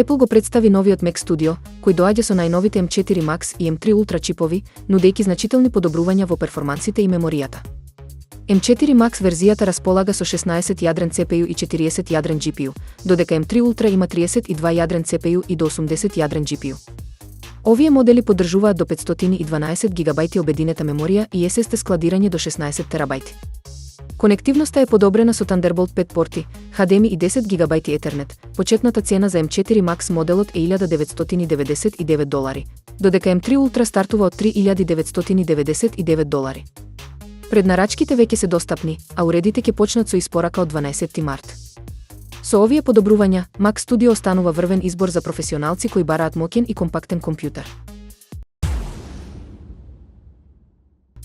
Apple го представи новиот Mac Studio, кој доаѓа со најновите M4 Max и M3 Ultra чипови, нудејќи значителни подобрувања во перформансите и меморијата. M4 Max верзијата располага со 16 јадрен CPU и 40 јадрен GPU, додека M3 Ultra има 32 јадрен CPU и до 80 јадрен GPU. Овие модели поддржуваат до 512 гигабајти обединета меморија и SSD складирање до 16 терабајти. Конективноста е подобрена со Thunderbolt 5 порти, HDMI и 10 гигабајти Ethernet. Почетната цена за M4 Max моделот е $1999, додека M3 Ultra стартува од $3999. Преднарачките веќе се достапни, а уредите ќе почнат со испорака од 12 март. Со овие подобрувања, Mac Studio останува врвен избор за професионалци кои бараат моќен и компактен компјутер.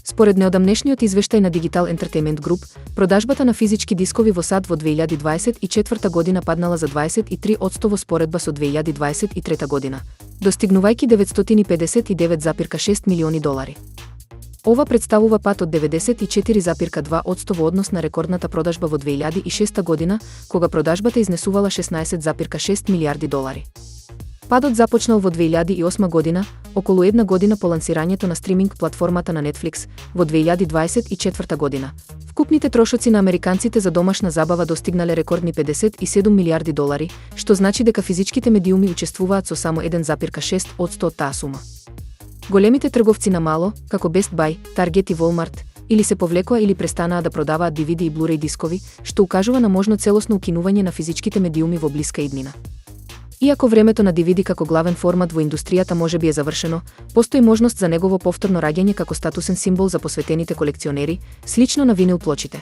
Според неодамнешниот извештај на Digital Entertainment Group, продажбата на физички дискови во САД во 2024 година паднала за 23% во споредба со 2023 година, достигнувајќи $959,6 милиони. Ова представува пат од 94,2% во однос на рекордната продажба во 2006 година, кога продажбата изнесувала $16,6 милиарди. Падот започнал во 2008 година, околу една година по лансирањето на стриминг платформата на Netflix, во 2024 година. Вкупните трошоци на американците за домашна забава достигнале рекордни $57 милиарди, што значи дека физичките медиуми учествуваат со само 1,6% од таа сума. Големите трговци на мало, како Best Buy, Target и Walmart, или се повлекоа или престанаа да продаваат DVD и Blu-ray дискови, што укажува на можно целосно укинување на физичките медиуми во блиска иднина. Иако времето на DVD како главен формат во индустријата можеби е завршено, постои можност за негово повторно раѓање како статусен символ за посветените колекционери, слично на винил плочите.